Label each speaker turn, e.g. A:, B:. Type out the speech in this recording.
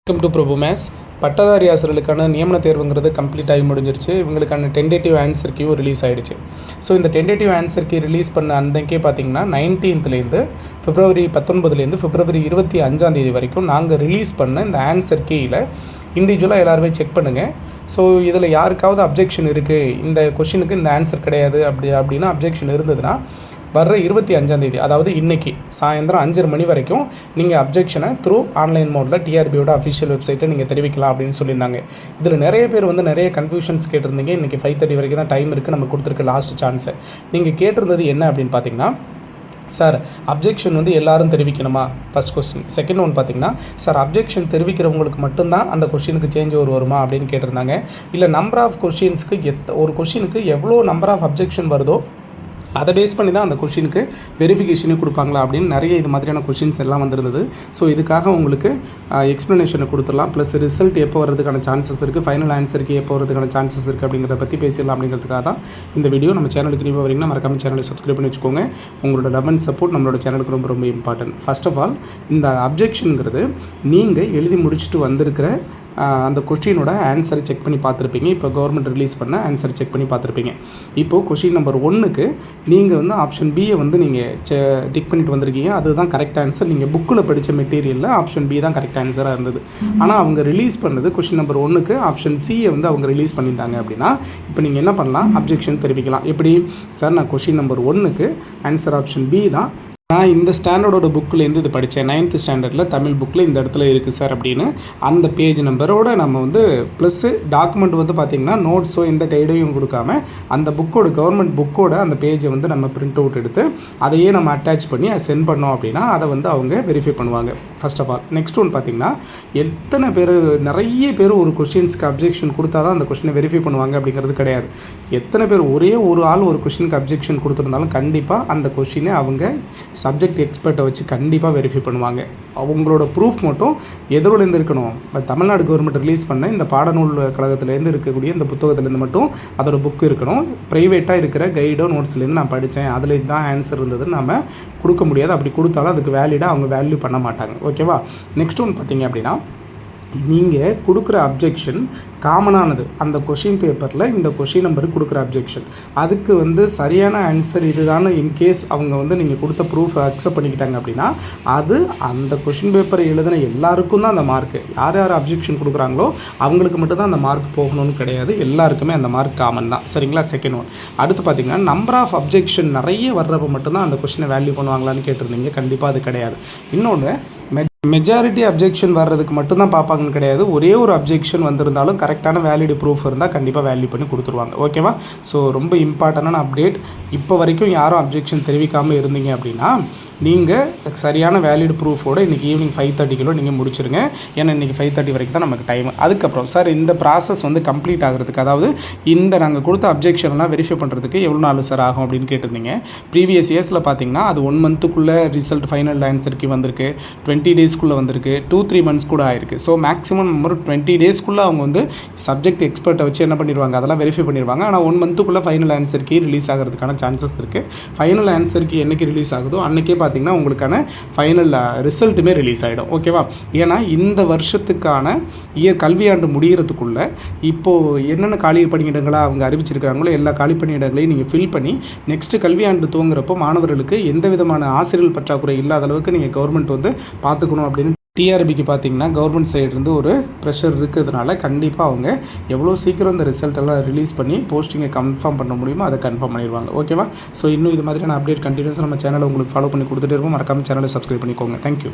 A: Welcome to Prabhu maze. பட்டதாரி ஆசிரியர்களுக்கான நியமன தேர்வுங்கிறது கம்ப்ளீட் ஆகி முடிஞ்சிருச்சு. இவங்களுக்கான டென்டேட்டிவ் ஆன்சர் கீயும் ரிலீஸ் ஆகிடுச்சு. ஸோ இந்த டென்டேட்டிவ் ஆன்சர் கீ ரிலீஸ் பண்ண அன்றைக்கே பார்த்தீங்கன்னா 19th பிப்ரவரி 19 பிப்ரவரி 25 வரைக்கும் நாங்கள் ரிலீஸ் பண்ண இந்த ஆன்சர் கீயில் இண்டிவிஜுவலாக எல்லாருமே செக் பண்ணுங்கள். ஸோ இதில் யாருக்காவது அப்ஜெக்ஷன் இருக்குது, இந்த கொஷினுக்கு இந்த ஆன்சர் கிடையாது அப்படின்னா அப்ஜெக்ஷன் இருந்ததுன்னா வர்ற 25 அதாவது இன்றைக்கி சாயந்தரம் 5:30 மணி வரைக்கும் நீங்கள் அப்ஜெக்ஷனை த்ரூ ஆன்லைன் மோடில் டிஆர்பியோட அஃபிஷியல் வெப்சைட்டில் நீங்கள் தெரிவிக்கலாம் அப்படின்னு சொல்லியிருந்தாங்க. இதில் நிறைய பேர் நிறைய கன்ஃபியூஷன்ஸ் கேட்டிருந்தீங்க. இன்றைக்கி 5:30 வரைக்கும் தான் டைம் இருக்குது, நம்ம கொடுத்துருக்க லாஸ்ட் சான்ஸை. நீங்கள் கேட்டிருந்தது என்ன அப்படின்னு பார்த்தீங்கன்னா, சார் அப்ஜெக்ஷன் எல்லாரும் தெரிவிக்கணுமா? First question. செகண்ட் ஒன் பார்த்தீங்கன்னா, சார் அப்ஜெக்ஷன் தெரிவிக்கிறவங்களுக்கு மட்டும்தான் அந்த கொஷினுக்கு சேஞ்ச் ஓவர் வருமா அப்படின்னு கேட்டிருந்தாங்க. இல்லை நம்பர் ஆஃப் கொஷின்ஸ்க்கு ஒரு கொஷினுக்கு எவ்வளோ நம்பர் ஆஃப் அப்ஜெக்ஷன் வருதோ அதை பேஸ் பண்ணி தான் அந்த கொஷினுக்கு வெரிஃபிகேஷனே கொடுப்பாங்களா அப்படின்னு நிறைய இது மாதிரியான கொஷின்ஸ் எல்லாம் வந்திருந்தது. ஸோ இதுக்காக உங்களுக்கு எக்ஸ்ப்ளனேஷனை கொடுத்துடலாம். ப்ளஸ் ரிசல்ட் எப்போ வரதுக்கான சான்சஸ் இருக்குது, ஃபைனல் ஆன்சருக்கு எப்போ வரதுக்கான சான்சஸ் இருக்குது அப்படிங்கிறத பற்றி பேசிடலாம் அப்படிங்கிறதுக்காக தான் இந்த வீடியோ. நம்ம சேனலுக்கு நீங்கள் வரீங்கன்னா மறக்காம சேனலை சப்ஸ்கிரைப் பண்ணி வச்சுக்கோங்க. உங்களோட லவ் அண்ட் சப்போர்ட் நம்மளோட சேனலுக்கு ரொம்ப ரொம்ப இம்பார்ட்டன்ட். ஃபர்ஸ்ட் ஆஃப் ஆல் இந்த அப்ஜெக்ஷனுங்கிறது நீங்கள் எழுதி முடிச்சுட்டு வந்திருக்கிற அந்த கொஸ்டினோட ஆன்சரை செக் பண்ணி பார்த்துருப்பீங்க. இப்போ கவர்மெண்ட் ரிலீஸ் பண்ண ஆன்சரை செக் பண்ணி பார்த்துருப்பீங்க. இப்போது கொஸ்டின் நம்பர் 1க்கு நீங்கள் ஆப்ஷன் பியை நீங்கள் டிக் பண்ணிட்டு வந்திருக்கீங்க. அதுதான் கரெக்ட் ஆன்சர். நீங்கள் புக்கில் படித்த மெட்டீரியலில் ஆப்ஷன் பி தான் கரெக்ட் ஆன்சராக இருந்தது. ஆனால் அவங்க ரிலீஸ் பண்ணது கொஸ்டின் நம்பர் 1க்கு ஆப்ஷன் சியை அவங்க ரிலீஸ் பண்ணியிருந்தாங்க அப்படின்னா இப்போ நீங்கள் என்ன பண்ணலாம், அப்ஜெக்ஷன் தெரிவிக்கலாம். எப்படி சார், நான் கொஸ்டின் நம்பர் 1க்கு ஆன்சர் ஆப்ஷன் பி தான், நான் இந்த ஸ்டாண்டர்டோட புக்கிலேருந்து இது படித்தேன், 9th ஸ்டாண்டர்டில் தமிழ் புக்கில் இந்த இடத்துல இருக்குது சார் அப்படின்னு அந்த பேஜ் நம்பரோடு நம்ம ப்ளஸ்ஸு டாக்குமெண்ட் பார்த்திங்கன்னா நோட்ஸோ எந்த கைடையும் கொடுக்காம அந்த புக்கோட கவர்மெண்ட் புக்கோட அந்த பேஜை நம்ம பிரிண்ட் அவுட் எடுத்து அதையே நம்ம அட்டாச் பண்ணி சென்ட் பண்ணோம் அப்படின்னா அதை அவங்க வெரிஃபை பண்ணுவாங்க. First of all next one பார்த்திங்கன்னா, எத்தனை பேர் நிறைய பேர் ஒரு கொஷின்ஸ்க்கு அப்ஜெக்ஷன் கொடுத்தா தான் அந்த கொஷினை வெரிஃபை பண்ணுவாங்க அப்படிங்கிறது கிடையாது. எத்தனை பேர் ஒரே ஒரு ஆள் ஒரு கொஷினுக்கு அப்ஜெக்ஷன் கொடுத்துருந்தாலும் கண்டிப்பாக அந்த கொஷினை அவங்க சப்ஜெக்ட் எக்ஸ்பர்ட்டை வச்சு கண்டிப்பாக வெரிஃபை பண்ணுவாங்க. அவங்களோட ப்ரூஃப் மட்டும் எதிரோலேருந்து இருக்கணும். இப்போ தமிழ்நாடு கவர்மெண்ட் ரிலீஸ் பண்ண இந்த பாடநூல் கழகத்துலேருந்து இருக்கக்கூடிய இந்த புத்தகத்துலேருந்து மட்டும் அதோட புக்கு இருக்கணும். ப்ரைவேட்டாக இருக்கிற கைடோ நோட்ஸ்லேருந்து நான் படித்தேன், அதில் தான் ஆன்சர் இருந்ததுன்னு நம்ம கொடுக்க முடியாது. அப்படி கொடுத்தாலும் அதுக்கு வேலிடாக அவங்க வேல்யூ பண்ண மாட்டாங்க. ஓகேவா? நெக்ஸ்ட் ஒன் பார்த்திங்க அப்படின்னா, நீங்கள் கொடுக்குற அப்ஜெக்ஷன் காமனானது. அந்த கொஷின் பேப்பரில் இந்த கொஷின் நம்பருக்கு கொடுக்குற அப்ஜெக்ஷன் அதுக்கு சரியான ஆன்சர் இதுதானே இன்கேஸ் அவங்க நீங்கள் கொடுத்த ப்ரூஃப் அக்செப்ட் பண்ணிக்கிட்டாங்க அப்படின்னா அது அந்த கொஷின் பேப்பரை எழுதின எல்லாருக்கும் தான் அந்த மார்க்கு. யார் யார் அப்ஜெக்ஷன் கொடுக்குறாங்களோ அவங்களுக்கு மட்டும்தான் அந்த மார்க் போகணும்னு கிடையாது, எல்லாருக்குமே அந்த மார்க் காமன் தான். சரிங்களா? Second one. அடுத்து பார்த்திங்கன்னா, நம்பர் ஆஃப் அப்ஜெக்ஷன் நிறைய வர்றப்போ மட்டும்தான் அந்த கொஷினை வேல்யூ பண்ணுவாங்களான்னு கேட்டிருந்தீங்க. கண்டிப்பாக அது கிடையாது. இன்னொன்று, மெஜாரிட்டி அப்ஜெக்ஷன் வர்றதுக்கு மட்டும்தான் பார்ப்பாங்கன்னு கிடையாது. ஒரே ஒரு அப்ஜெக்ஷன் வந்திருந்தாலும் கரெக்டான வேலிட் ப்ரூஃப் இருந்தால் கண்டிப்பாக வேல்யூ பண்ணி கொடுத்துருவாங்க. ஓகேவா? ஸோ ரொம்ப இம்பார்ட்டண்டான அப்டேட். இப்போ வரைக்கும் யாரும் அப்ஜெக்ஷன் தெரிவிக்காமல் இருந்தீங்க அப்படின்னா நீங்கள் சரியான வேலிட் ப்ரூஃபோடு இன்றைக்கி ஈவினிங் 5:30 நீங்கள் முடிச்சிருங்க. ஏன்னா இன்றைக்கி 5:30 வரைக்கும் தான் நமக்கு டைம். அதுக்கப்புறம் சார் இந்த ப்ராசஸ் கம்ப்ளீட் ஆகிறதுக்கு, அதாவது இந்த நாங்கள் கொடுத்த அப்ஜெக்ஷன்லாம் வெரிஃபை பண்ணுறதுக்கு எவ்வளோ நாள் சார் ஆகும் அப்படின்னு கேட்டிருந்தீங்க. ப்ரீவியஸ் இயர்ஸில் பார்த்தீங்கன்னா அது 1 மந்த்துக்குள்ளே ரிசல்ட் ஃபைனல் ஆன்சருக்கு வந்திருக்கு, 20 டேஸ்க்குள்ளே வந்திருக்கு, 2-3 மந்த்ஸ் கூட ஆயிருக்கு. ஸோ மேக்ஸிமம் ஒரு 20 டேஸ்க்குள்ளே அவங்க சப்ஜெக்ட் எக்ஸ்பர்ட்டை வச்சு என்ன பண்ணிடுவாங்க, அதெல்லாம் வெரிஃபை பண்ணிடுவாங்க. ஆனால் 1 மந்த்துக்குள்ளே ஃபைனல் ஆன்சருக்கு ரிலீஸ் ஆகிறதுக்கான சான்சஸ் இருக்குது. ஃபைனல் ஆன்சருக்கு என்றைக்கு ரிலீஸ் ஆகுதோ அன்றைக்கே பார்த்தீங்கன்னா உங்களுக்கான ஃபைனல் ரிசல்ட்டுமே ரிலீஸ் ஆகிடும். ஓகேவா? ஏன்னா இந்த வருஷத்துக்கான கல்வியாண்டு முடிகிறதுக்குள்ளே இப்போது என்னென்ன காலி பணியிடங்களாக அவங்க அறிவிச்சிருக்கிறாங்களோ எல்லா காலி பணியிடங்களையும் நீங்கள் ஃபில் பண்ணி நெக்ஸ்ட்டு கல்வியாண்டு துவங்குறப்போ மாணவர்களுக்கு எந்த விதமான ஆசிரியர் பற்றாக்குறை இல்லாத அளவுக்கு நீங்கள் கவர்மெண்ட் பார்த்துக்கணும் அப்படின்னு டிஆர்பிக்கு பார்த்தீங்கன்னா கவர்மெண்ட் சைட்லேருந்து ஒரு ப்ரெஷர் இருக்கிறதுனால கண்டிப்பாக அவங்க எவ்வளோ சீக்கிரம் இந்த ரிசல்ட்டெல்லாம் ரிலீஸ் பண்ணி போஸ்டிங்கை கன்ஃபார்ம் பண்ண முடியுமோ அதை கன்ஃபார்ம் பண்ணிடுவாங்க. ஓகேவா? ஸோ இன்னும் இது மாதிரியான அப்டேட் கண்டினியூஸாக நம்ம சேனலை உங்களுக்கு ஃபாலோ பண்ணி கொடுத்துட்டே இருப்போம். மறக்காமல் சேனலை சப்ஸ்கிரைப் பண்ணிக்கோங்க. தேங்க்யூ.